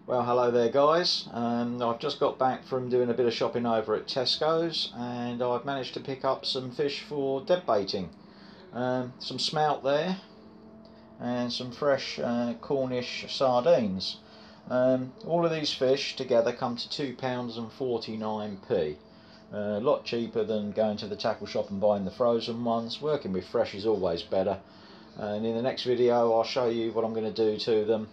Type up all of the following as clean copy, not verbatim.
Well, hello there guys. I've just got back from doing a bit of shopping over at Tesco's, and I've managed to pick up some fish for dead baiting. Some smelt there and some fresh Cornish sardines. All of these fish together come to £2.49. A lot cheaper than going to the tackle shop and buying the frozen ones. Working with fresh is always better. And in the next video I'll show you what I'm going to do to them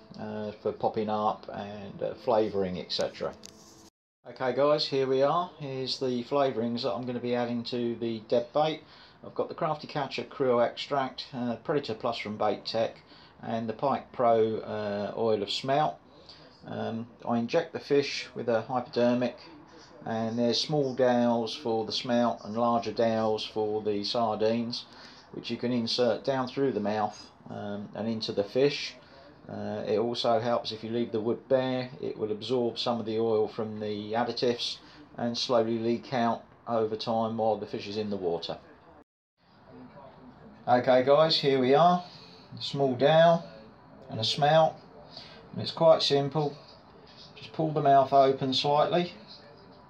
for popping up and flavouring, etc. Okay guys, here we are. Here's the flavourings that I'm going to be adding to the dead bait. I've got the Crafty Catcher krill extract, Predator Plus from Bait Tech, and the Pike Pro oil of smelt. I inject the fish with a hypodermic, and there's small dowels for the smelt and larger dowels for the sardines, which you can insert down through the mouth and into the fish. It also helps if you leave the wood bare. It will absorb some of the oil from the additives and slowly leak out over time while the fish is in the water. Okay guys, here we are. A small dowel and a smelt, and it's quite simple. Just pull the mouth open slightly.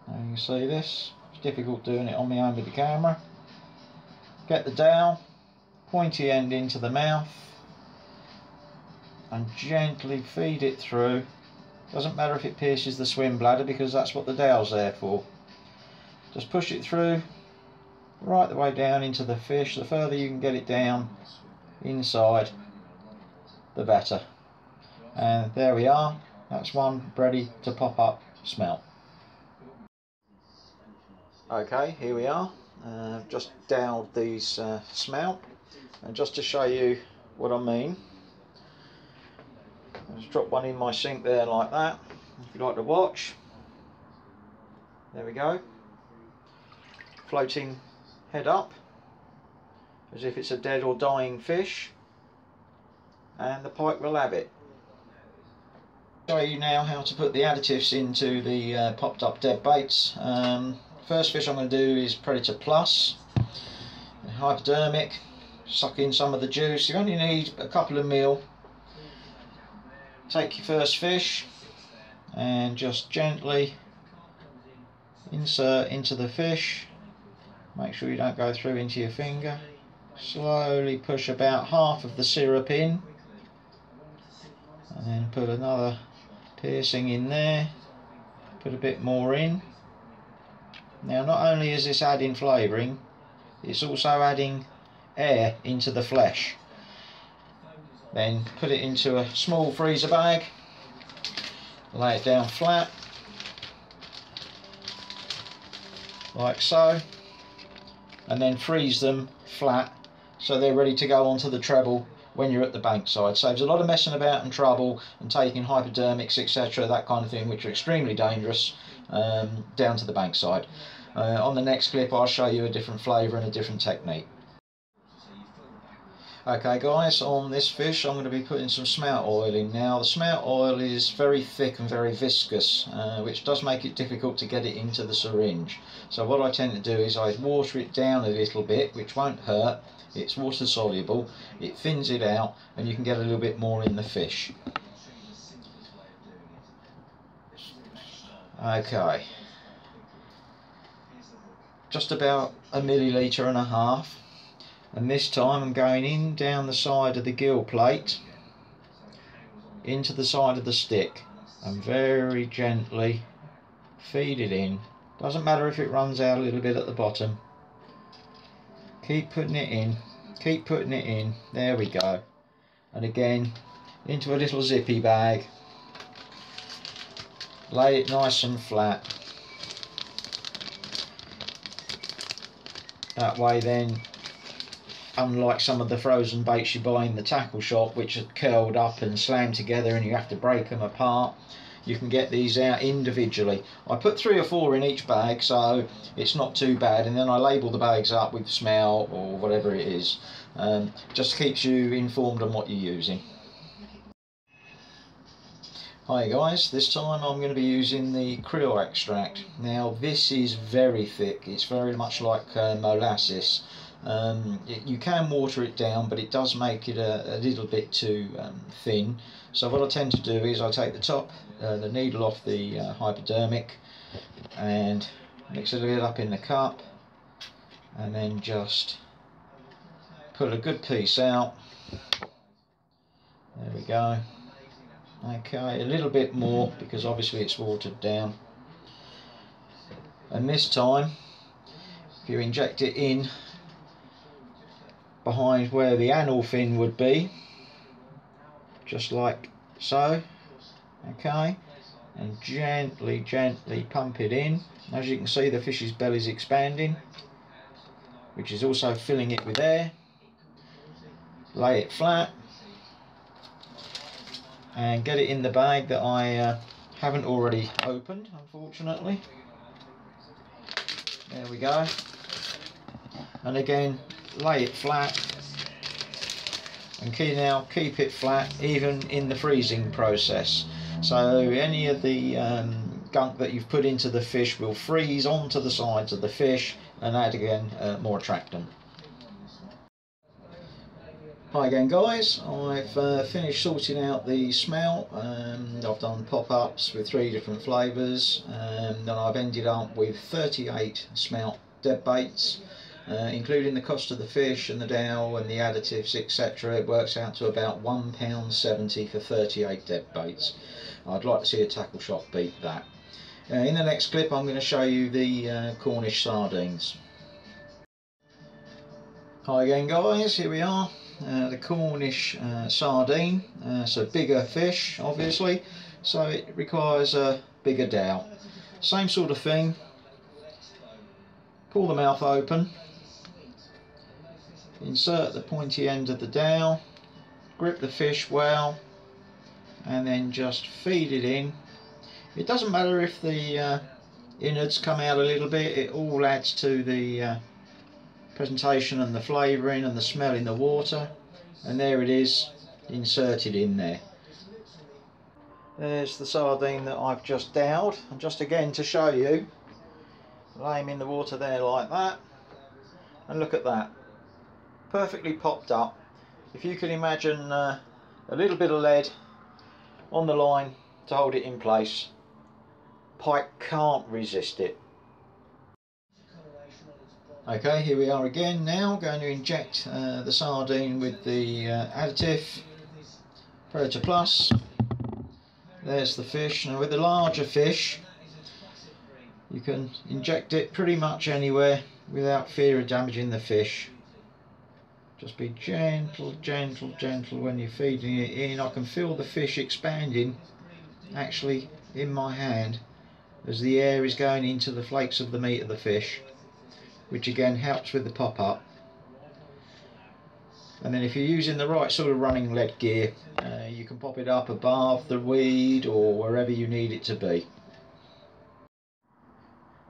Now you can see this. It's difficult doing it on my own with the camera. Get the dowel, pointy end into the mouth, and gently feed it through. Doesn't matter if it pierces the swim bladder, because that's what the dowel's there for. Just push it through right the way down into the fish. The further you can get it down inside, the better. And there we are. That's one ready to pop up smelt. Okay, here we are. Just dowelled these smelt, and just to show you what I mean, I'll just drop one in my sink there like that. If you like to watch, there we go, floating head up as if it's a dead or dying fish, and the pike will have it. I'll show you now how to put the additives into the popped up dead baits. First fish I'm going to do is Predator Plus, hypodermic, suck in some of the juice. You only need a couple of mil. Take your first fish and just gently insert into the fish. Make sure you don't go through into your finger. Slowly push about half of the syrup in, and then put another piercing in there. Put a bit more in. Now, not only is this adding flavouring, it's also adding air into the flesh. Then put it into a small freezer bag, lay it down flat, like so, and then freeze them flat so they're ready to go onto the treble when you're at the bankside. Saves a lot of messing about and trouble and taking hypodermics, etc., that kind of thing, which are extremely dangerous, down to the bankside. On the next clip I'll show you a different flavour and a different technique. Okay guys, on this fish I'm going to be putting some smelt oil in. Now, the smelt oil is very thick and very viscous, which does make it difficult to get it into the syringe. So what I tend to do is I water it down a little bit, which won't hurt. It's water soluble, it thins it out, and you can get a little bit more in the fish. Okay, just about 1.5 millilitres, and this time I'm going in down the side of the gill plate into the side of the stick, and very gently feed it in. Doesn't matter if it runs out a little bit at the bottom. Keep putting it in, keep putting it in. There we go. And again, into a little zippy bag. Lay it nice and flat. That way then, unlike some of the frozen baits you buy in the tackle shop, which are curled up and slammed together and you have to break them apart, you can get these out individually. I put 3 or 4 in each bag, so it's not too bad, and then I label the bags up with smell or whatever it is. Just keeps you informed on what you're using. Hi guys, this time I'm going to be using the krill extract. Now, this is very thick, it's very much like molasses. You can water it down, but it does make it a little bit too thin. So what I tend to do is I take the top, the needle off the hypodermic, and mix it a bit up in the cup, and then just pull a good piece out. There we go. Okay, a little bit more because obviously it's watered down. And this time, if you inject it in behind where the anal fin would be, just like so, okay, and gently pump it in. As you can see, the fish's belly is expanding, which is also filling it with air. Lay it flat and get it in the bag that I haven't already opened, unfortunately. There we go. And again, lay it flat, and keep it flat even in the freezing process. So any of the gunk that you've put into the fish will freeze onto the sides of the fish and add again more attractant. Hi again guys, I've finished sorting out the smelt. I've done pop-ups with 3 different flavours, and I've ended up with 38 smelt dead baits. Including the cost of the fish and the dowel and the additives, etc., it works out to about £1.70 for 38 dead baits. I'd like to see a tackle shop beat that. In the next clip I'm going to show you the Cornish sardines. Hi again guys, here we are. The Cornish sardine. It's a bigger fish obviously, so it requires a bigger dowel. Same sort of thing. Pull the mouth open, insert the pointy end of the dowel, grip the fish well, and then just feed it in. It doesn't matter if the innards come out a little bit, it all adds to the presentation and the flavouring and the smell in the water. And there it is, inserted in there. There's the sardine that I've just dowelled, and just again to show you, lay him in the water there like that, and look at that, perfectly popped up. If you can imagine a little bit of lead on the line to hold it in place, pike can't resist it. Okay, here we are again now, going to inject the sardine with the additive Predator Plus. There's the fish. Now with the larger fish you can inject it pretty much anywhere without fear of damaging the fish. Just be gentle when you're feeding it in. I can feel the fish expanding actually in my hand as the air is going into the flakes of the meat of the fish, which again helps with the pop-up. And then if you're using the right sort of running lead gear, you can pop it up above the weed or wherever you need it to be.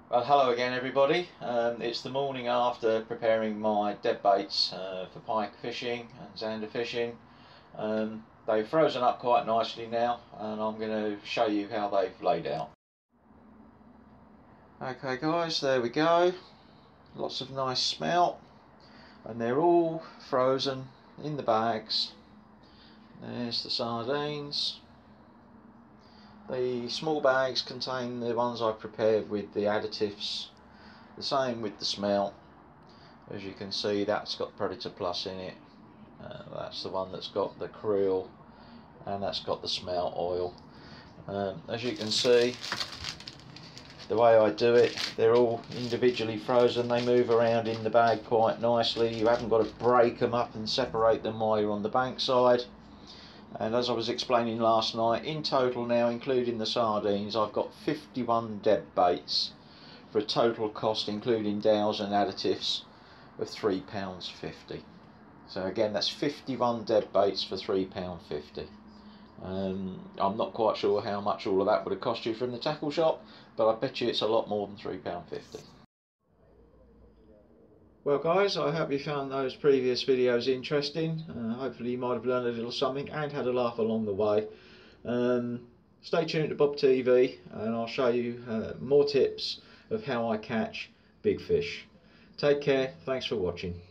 Well, hello again everybody. It's the morning after preparing my dead baits for pike fishing and zander fishing. They've frozen up quite nicely now, and I'm going to show you how they've laid out. Okay guys, there we go. Lots of nice smelt, and they're all frozen in the bags. There's the sardines. The small bags contain the ones I've prepared with the additives. The same with the smelt. As you can see, that's got Predator Plus in it. That's the one that's got the krill, and that's got the smelt oil. As you can see, the way I do it, they're all individually frozen. They move around in the bag quite nicely. You haven't got to break them up and separate them while you're on the bank side. And as I was explaining last night, in total now, including the sardines, I've got 51 dead baits for a total cost, including dowels and additives, of £3.50. So again, that's 51 dead baits for £3.50. I'm not quite sure how much all of that would have cost you from the tackle shop, but I bet you it's a lot more than £3.50. Well guys, I hope you found those previous videos interesting. Hopefully you might have learned a little something and had a laugh along the way. Stay tuned to Bob TV, and I'll show you more tips of how I catch big fish. Take care, thanks for watching.